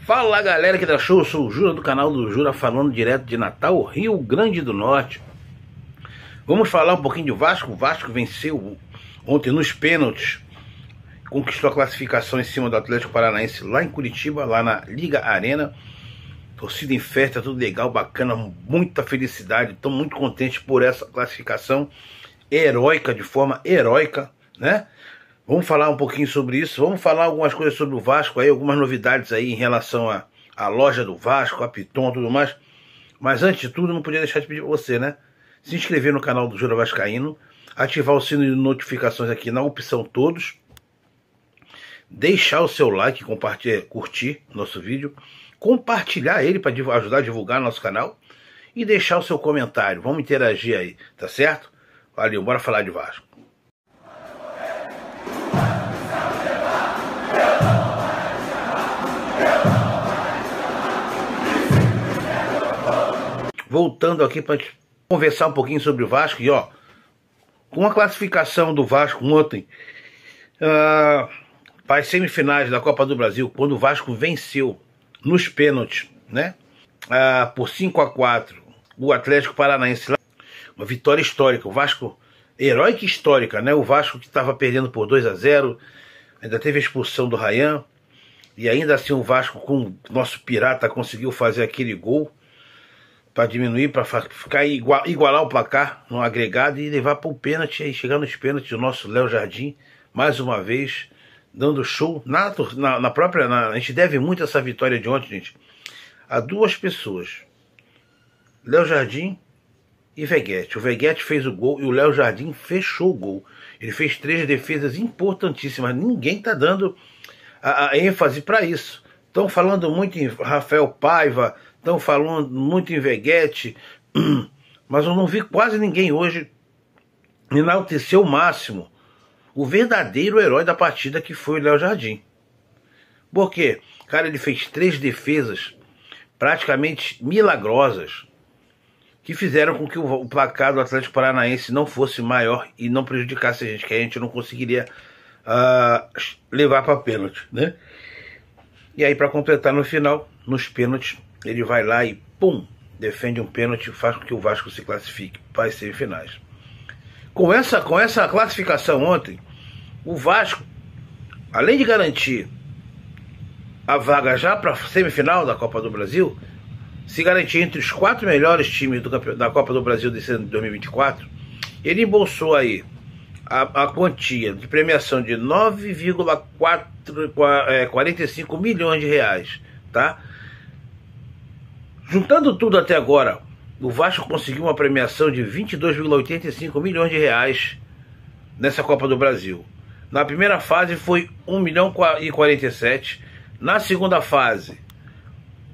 Fala galera que dá show, eu sou o Jura do canal do Jura, falando direto de Natal, Rio Grande do Norte. Vamos falar um pouquinho de Vasco. O Vasco venceu ontem nos pênaltis, conquistou a classificação em cima do Atlético Paranaense lá em Curitiba, lá na Liga Arena. Torcida em festa, tudo legal, bacana, muita felicidade. Estou muito contente por essa classificação heróica, de forma heróica, né? Vamos falar um pouquinho sobre isso, vamos falar algumas coisas sobre o Vasco aí, algumas novidades aí em relação à loja do Vasco, a Piton e tudo mais. Mas antes de tudo, não podia deixar de pedir para você, né? Se inscrever no canal do Jura Vascaíno, ativar o sino de notificações aqui na opção todos, deixar o seu like, compartilhar, curtir nosso vídeo, compartilhar ele para ajudar a divulgar nosso canal e deixar o seu comentário. Vamos interagir aí, tá certo? Valeu, bora falar de Vasco. Voltando aqui para conversar um pouquinho sobre o Vasco. E ó, com a classificação do Vasco ontem para as semifinais da Copa do Brasil, quando o Vasco venceu nos pênaltis, né, por 5-4 o Atlético Paranaense, uma vitória histórica. O Vasco, heróica e histórica, né? O Vasco que estava perdendo por 2-0, ainda teve a expulsão do Ryan, e ainda assim o Vasco, com o nosso pirata, conseguiu fazer aquele gol para diminuir, para ficar igualar o placar no agregado e levar para o pênalti, e chegar nos pênaltis o nosso Léo Jardim, mais uma vez, dando show na própria... a gente deve muito essa vitória de ontem, gente, a duas pessoas, Léo Jardim e Veguete. O Veguete fez o gol e o Léo Jardim fechou o gol. Ele fez 3 defesas importantíssimas, ninguém está dando a ênfase para isso. Estão falando muito em Rafael Paiva, estão falando muito em Veguete, mas eu não vi quase ninguém hoje enaltecer o máximo o verdadeiro herói da partida, que foi o Léo Jardim. Por quê? Cara, ele fez 3 defesas praticamente milagrosas, que fizeram com que o placar do Atlético Paranaense não fosse maior e não prejudicasse a gente, que a gente não conseguiria levar para pênalti, né? E aí, para completar no final, nos pênaltis, ele vai lá e pum, defende um pênalti, faz com que o Vasco se classifique para as semifinais. Com essa classificação ontem, o Vasco, além de garantir a vaga já para a semifinal da Copa do Brasil, se garantir entre os 4 melhores times da Copa do Brasil desse ano de 2024, ele embolsou aí a quantia de premiação de 9,45 milhões de reais, tá? Juntando tudo até agora, o Vasco conseguiu uma premiação de 22,85 milhões de reais nessa Copa do Brasil. Na primeira fase foi 1.047.000, na segunda fase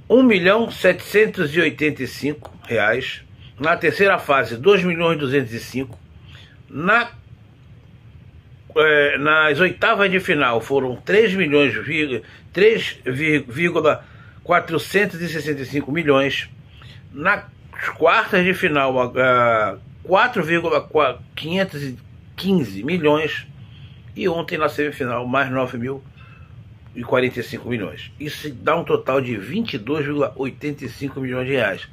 1.785.000, na terceira fase 2.205.000, nas oitavas de final foram 3.465 milhões, nas quartas de final 4,515 milhões e ontem na semifinal mais 9.045 milhões. Isso dá um total de 22,85 milhões de reais.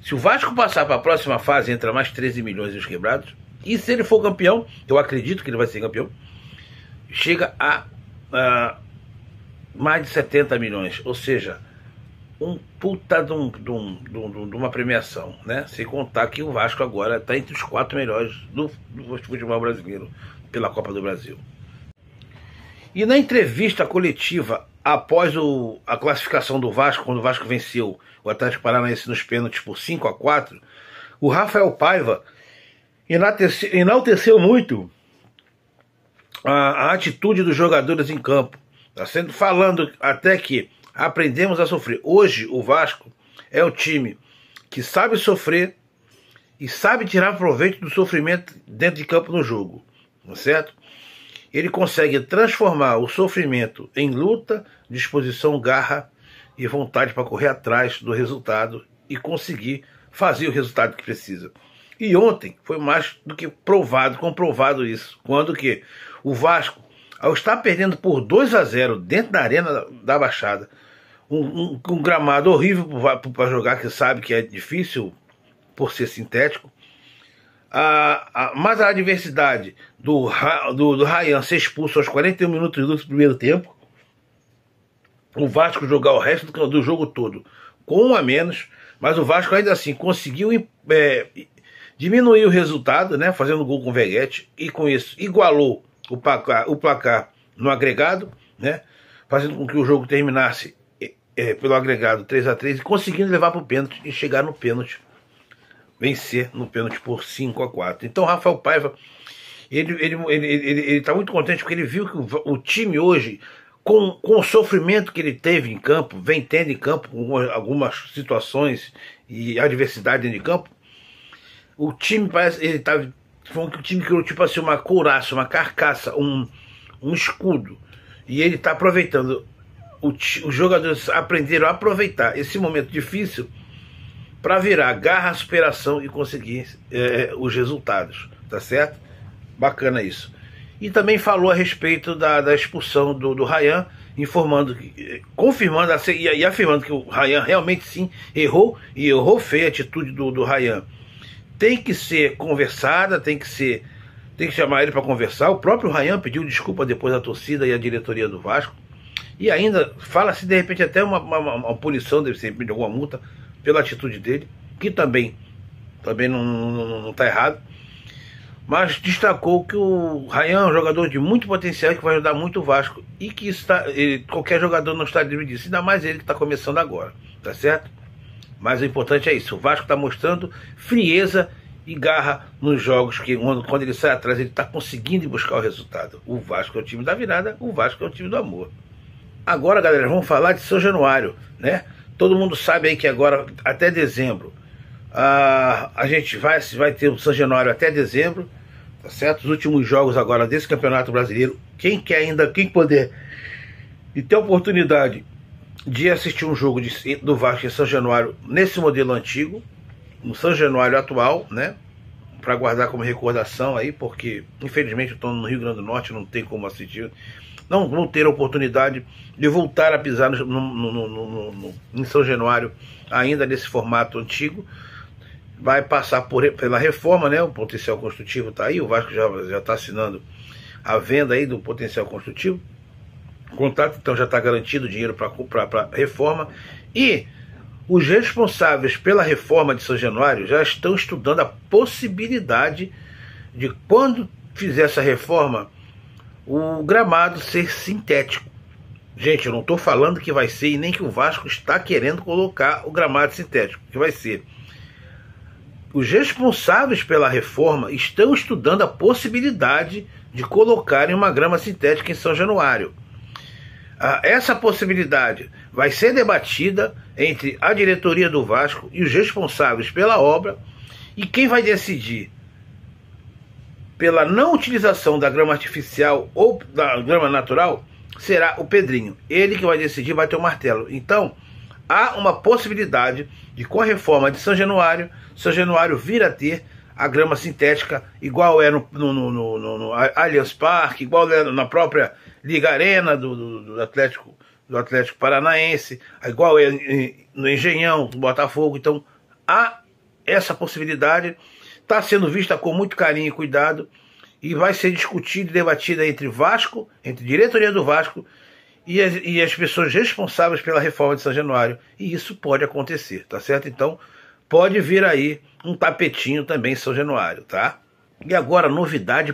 Se o Vasco passar para a próxima fase, entra mais 13 milhões e os quebrados. E se ele for campeão, eu acredito que ele vai ser campeão, chega a mais de 70 milhões. Ou seja, um puta de uma premiação, né? Sem contar que o Vasco agora está entre os 4 melhores do futebol brasileiro pela Copa do Brasil. E na entrevista coletiva após a classificação do Vasco, quando o Vasco venceu o Atlético Paranaense nos pênaltis por 5-4, o Rafael Paiva enalteceu muito a atitude dos jogadores em campo, falando até que aprendemos a sofrer. Hoje o Vasco é o time que sabe sofrer e sabe tirar proveito do sofrimento dentro de campo no jogo, não é certo? Ele consegue transformar o sofrimento em luta, disposição, garra e vontade para correr atrás do resultado e conseguir fazer o resultado que precisa. E ontem foi mais do que comprovado isso, quando que o Vasco, ao estar perdendo por 2-0 dentro da Arena da Baixada, um gramado horrível para jogar, que sabe que é difícil por ser sintético. Mas a adversidade do Ryan ser expulso aos 41 minutos do primeiro tempo, o Vasco jogar o resto do jogo todo com 1 a menos, mas o Vasco ainda assim conseguiu diminuir o resultado, né, fazendo gol com o Veguete, e com isso igualou o placar no agregado, né, fazendo com que o jogo terminasse pelo agregado 3 a 3 e conseguindo levar para o pênalti e chegar no pênalti, vencer no pênalti por 5 a 4. Então Rafael Paiva, ele tá muito contente porque ele viu que o time hoje, com o sofrimento que ele teve em campo, vem tendo em campo, com algumas situações e adversidade dentro de campo, o time parece, foi um time que criou tipo assim uma couraça, uma carcaça, um escudo, e ele está aproveitando. Os jogadores aprenderam a aproveitar esse momento difícil para virar garra, superação e conseguir os resultados, tá certo? Bacana isso. E também falou a respeito da expulsão do Ryan, confirmando e afirmando que o Ryan realmente sim errou, e errou feio a atitude do Ryan. Tem que ser conversada, tem que chamar ele para conversar. O próprio Ryan pediu desculpa depois da torcida e a diretoria do Vasco. E ainda fala-se de repente até uma punição, deve ser de alguma multa, pela atitude dele, que também não está errado. Mas destacou que o Ryan é um jogador de muito potencial, que vai ajudar muito o Vasco, e que qualquer jogador não está livre disso, ainda mais ele que está começando agora, tá certo? Mas o importante é isso, o Vasco está mostrando frieza e garra nos jogos, que quando ele sai atrás ele está conseguindo buscar o resultado. O Vasco é o time da virada, o Vasco é o time do amor. Agora, galera, vamos falar de São Januário, né? Todo mundo sabe aí que agora, até dezembro, a gente vai ter o São Januário até dezembro, tá certo? Os últimos jogos agora desse Campeonato Brasileiro, quem puder e ter a oportunidade de assistir um jogo do Vasco em São Januário nesse modelo antigo, no São Januário atual, né? Para guardar como recordação aí, porque infelizmente eu estou no Rio Grande do Norte, não tem como assistir, não vou ter a oportunidade de voltar a pisar em São Januário ainda nesse formato antigo. Vai passar pela reforma, né? O potencial construtivo está aí, o Vasco já está assinando a venda aí do potencial construtivo. O contrato então já está garantido, o dinheiro para reforma. E os responsáveis pela reforma de São Januário já estão estudando a possibilidade de, quando fizer essa reforma, o gramado ser sintético. Gente, eu não estou falando que vai ser, e nem que o Vasco está querendo colocar o gramado sintético, que vai ser. Os responsáveis pela reforma estão estudando a possibilidade de colocarem uma grama sintética em São Januário. Essa possibilidade vai ser debatida entre a diretoria do Vasco e os responsáveis pela obra, e quem vai decidir pela não utilização da grama artificial ou da grama natural será o Pedrinho. Ele que vai decidir, vai ter o martelo. Então, há uma possibilidade de, com a reforma de São Januário vir a ter a grama sintética, igual é no Allianz Parque, igual é na própria Liga Arena do Atlético Paranaense, igual é no Engenhão, do Botafogo. Então, há essa possibilidade, está sendo vista com muito carinho e cuidado, e vai ser discutida e debatida entre diretoria do Vasco e as pessoas responsáveis pela reforma de São Januário, e isso pode acontecer, tá certo? Então, pode vir aí um tapetinho também em São Januário, tá? E agora, novidade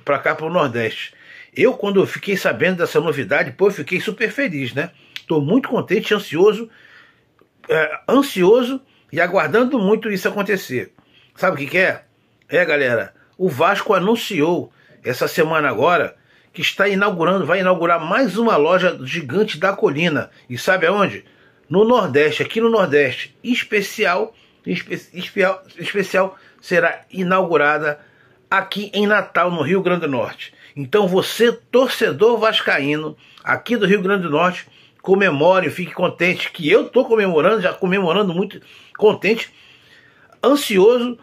para cá, para o Nordeste. Quando eu fiquei sabendo dessa novidade, eu fiquei super feliz, né? Estou muito contente, ansioso e aguardando muito isso acontecer. Sabe o que é? Galera, o Vasco anunciou essa semana agora que vai inaugurar mais uma loja gigante da Colina. E sabe aonde? No Nordeste, aqui no Nordeste. Especial será inaugurada aqui em Natal, no Rio Grande do Norte. Então você, torcedor vascaíno, aqui do Rio Grande do Norte, comemore, fique contente, que eu estou comemorando muito contente, ansioso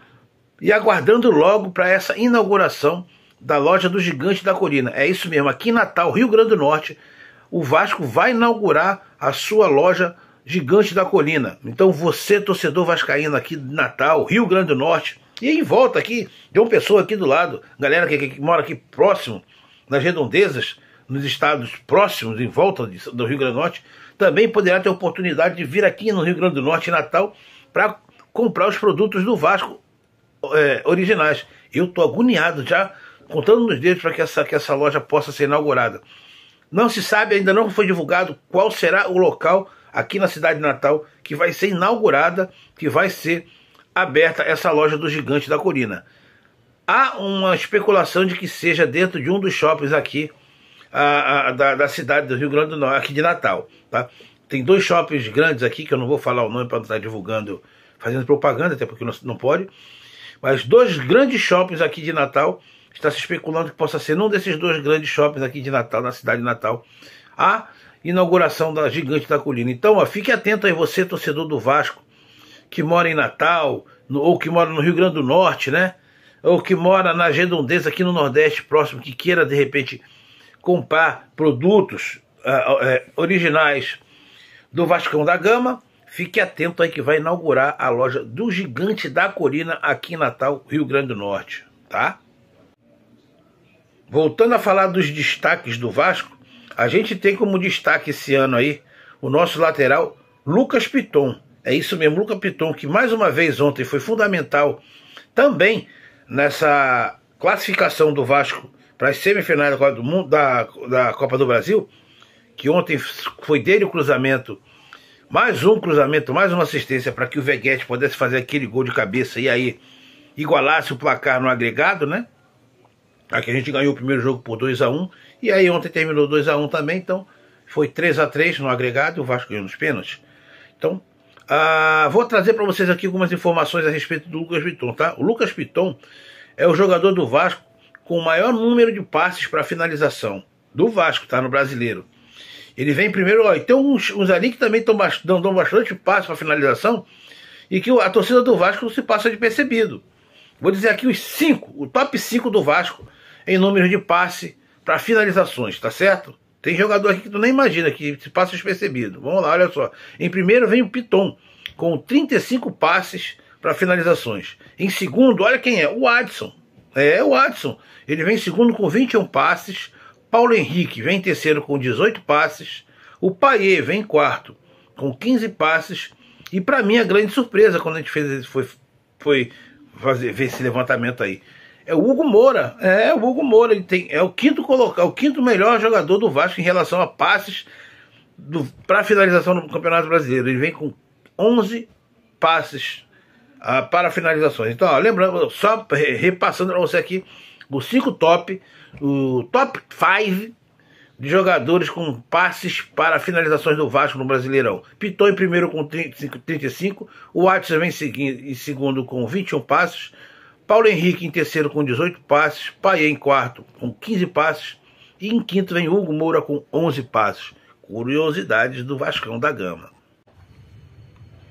e aguardando logo para essa inauguração da loja do Gigante da Colina. É isso mesmo, aqui em Natal, Rio Grande do Norte, o Vasco vai inaugurar a sua loja Gigante da Colina. Então você, torcedor vascaíno aqui de Natal, Rio Grande do Norte, e em volta aqui, tem uma pessoa aqui do lado, galera que mora aqui próximo, nas redondezas, nos estados próximos, em volta do Rio Grande do Norte, também poderá ter a oportunidade de vir aqui no Rio Grande do Norte, em Natal, para comprar os produtos do Vasco originais. Eu estou agoniado já, contando nos dedos para que essa loja possa ser inaugurada. Não se sabe, ainda não foi divulgado qual será o local aqui na cidade de Natal que vai ser inaugurada, que vai ser aberta essa loja do Gigante da Colina. Há uma especulação de que seja dentro de um dos shoppings aqui da cidade do Rio Grande do Norte, aqui de Natal, tá? Tem 2 shoppings grandes aqui, que eu não vou falar o nome para não estar divulgando, fazendo propaganda, até porque não pode, mas 2 grandes shoppings aqui de Natal, está se especulando que possa ser num desses 2 grandes shoppings aqui de Natal, na cidade de Natal, a inauguração da Gigante da Colina. Então, ó, fique atento aí você, torcedor do Vasco, que mora em Natal, ou que mora no Rio Grande do Norte, né? Ou que mora na redondeza aqui no Nordeste próximo, que queira de repente comprar produtos originais do Vascão da Gama, fique atento aí que vai inaugurar a loja do Gigante da Colina aqui em Natal, Rio Grande do Norte, tá? Voltando a falar dos destaques do Vasco, a gente tem como destaque esse ano aí o nosso lateral Lucas Piton. É isso mesmo, Lucas Piton, que mais uma vez ontem foi fundamental também nessa classificação do Vasco para as semifinais da Copa do Mundo, da Copa do Brasil, que ontem foi dele o cruzamento, mais uma assistência para que o Veguete pudesse fazer aquele gol de cabeça e aí igualasse o placar no agregado, né? Aqui a gente ganhou o primeiro jogo por 2-1, e aí ontem terminou 2-1 também, então foi 3-3 no agregado e o Vasco ganhou nos pênaltis. Então, vou trazer para vocês aqui algumas informações a respeito do Lucas Piton, tá? O Lucas Piton é o jogador do Vasco com o maior número de passes para finalização do Vasco, tá? No Brasileiro. Ele vem primeiro, ó, e tem uns ali que também dão bastante passe para finalização e que a torcida do Vasco se passa de percebido. Vou dizer aqui o top 5 do Vasco em número de passe para finalizações, tá certo? Tem jogador aqui que tu nem imagina, que se passa despercebido. Vamos lá, olha só. Em primeiro vem o Piton, com 35 passes para finalizações. Em segundo, olha quem é, o Adson. É, o Adson. Ele vem em segundo com 21 passes. Paulo Henrique vem em terceiro com 18 passes. O Payet vem em quarto com 15 passes. E para mim a grande surpresa quando a gente foi ver esse levantamento aí, é o Hugo Moura. O Hugo Moura, ele é o quinto melhor jogador do Vasco em relação a passes para finalização no Campeonato Brasileiro. Ele vem com 11 passes para finalizações. Então, ó, lembrando, só repassando para você aqui o top 5 de jogadores com passes para finalizações do Vasco no Brasileirão. Piton em primeiro com 35, o Adson vem em segundo com 21 passes, Paulo Henrique em terceiro com 18 passes, Payet em quarto com 15 passes e em quinto vem Hugo Moura com 11 passes. Curiosidades do Vascão da Gama.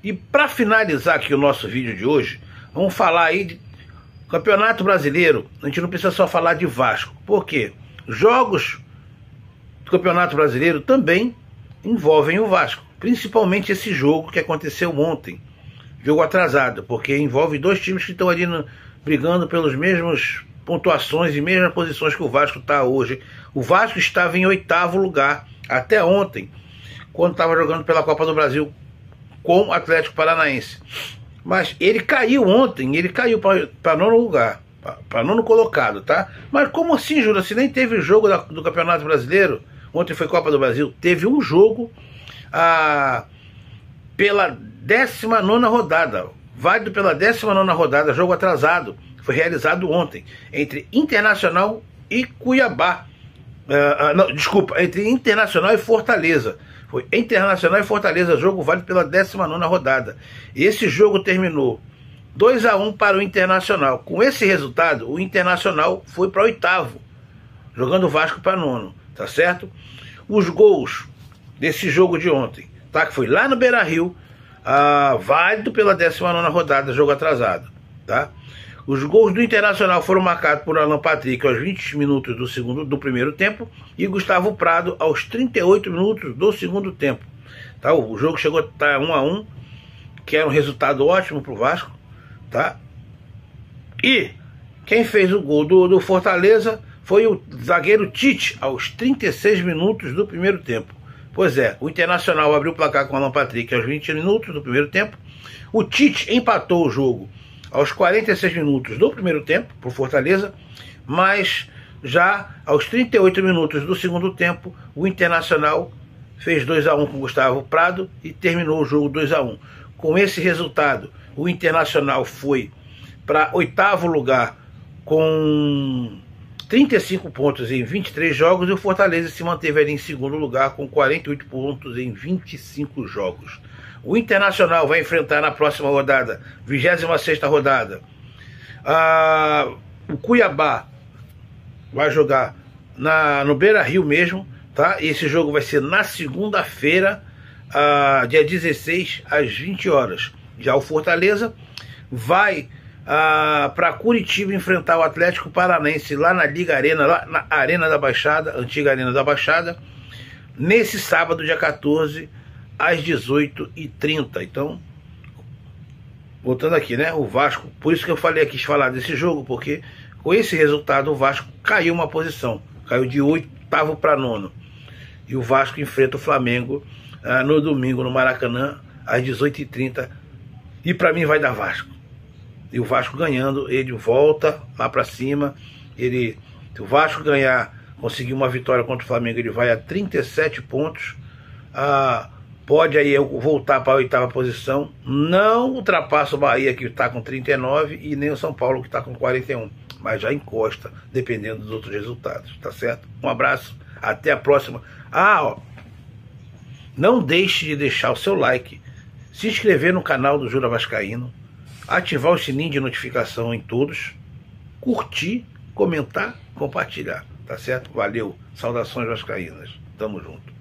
E para finalizar aqui o nosso vídeo de hoje, vamos falar aí de Campeonato Brasileiro. A gente não precisa só falar de Vasco. Por quê? Jogos do Campeonato Brasileiro também envolvem o Vasco, principalmente esse jogo que aconteceu ontem, jogo atrasado, porque envolve 2 times que estão ali brigando pelas mesmas pontuações e mesmas posições que o Vasco está hoje. O Vasco estava em 8º lugar até ontem, quando estava jogando pela Copa do Brasil com o Atlético Paranaense, mas ele caiu ontem, ele caiu para 9º lugar, para 9º colocado, tá? Mas como assim, Júlio? Se nem teve jogo do Campeonato Brasileiro, ontem foi Copa do Brasil, teve um jogo pela 19ª rodada, válido pela 19ª rodada, jogo atrasado, foi realizado ontem, entre Internacional e Cuiabá, entre Internacional e Fortaleza, foi Internacional e Fortaleza, jogo válido pela 19ª rodada, esse jogo terminou 2-1 para o Internacional. Com esse resultado, o Internacional foi para 8º, jogando o Vasco para 9º, tá certo? Os gols desse jogo de ontem, tá? Que foi lá no Beira-Rio, válido pela 19ª rodada, jogo atrasado, tá? Os gols do Internacional foram marcados por Alan Patrick aos 20 minutos do primeiro tempo e Gustavo Prado aos 38 minutos do segundo tempo. Tá? O jogo chegou a estar 1-1, que era um resultado ótimo para o Vasco. Tá? E quem fez o gol do Fortaleza foi o zagueiro Tite, aos 36 minutos do primeiro tempo. Pois é, o Internacional abriu o placar com o Alan Patrick aos 20 minutos do primeiro tempo. O Tite empatou o jogo aos 46 minutos do primeiro tempo, por Fortaleza, mas já aos 38 minutos do segundo tempo, o Internacional fez 2-1 com Gustavo Prado e terminou o jogo 2-1. Com esse resultado, o Internacional foi para 8º lugar com 35 pontos em 23 jogos e o Fortaleza se manteve ali em 2º lugar com 48 pontos em 25 jogos. O Internacional vai enfrentar na próxima rodada, 26ª rodada, o Cuiabá vai jogar no Beira-Rio mesmo, tá? E esse jogo vai ser na segunda-feira, dia 16, às 20 horas. Já o Fortaleza vai para Curitiba enfrentar o Atlético Paranaense lá na Liga Arena, lá na Arena da Baixada, antiga Arena da Baixada, nesse sábado, dia 14, às 18h30. Então, voltando aqui, né? O Vasco, por isso que eu quis falar desse jogo, porque com esse resultado o Vasco caiu uma posição, caiu de 8º para 9º. E o Vasco enfrenta o Flamengo no domingo no Maracanã, às 18h30. E para mim vai dar Vasco. E o Vasco ganhando, ele volta lá para cima. Se o Vasco ganhar, conseguir uma vitória contra o Flamengo, ele vai a 37 pontos. Pode aí voltar para a 8ª posição. Não ultrapassa o Bahia, que está com 39, e nem o São Paulo, que está com 41. Mas já encosta, dependendo dos outros resultados. Tá certo? Um abraço, até a próxima. Não deixe de deixar o seu like, se inscrever no canal do Jura Vascaíno, ativar o sininho de notificação em todos, curtir, comentar, compartilhar. Tá certo? Valeu. Saudações vascaínas. Tamo junto.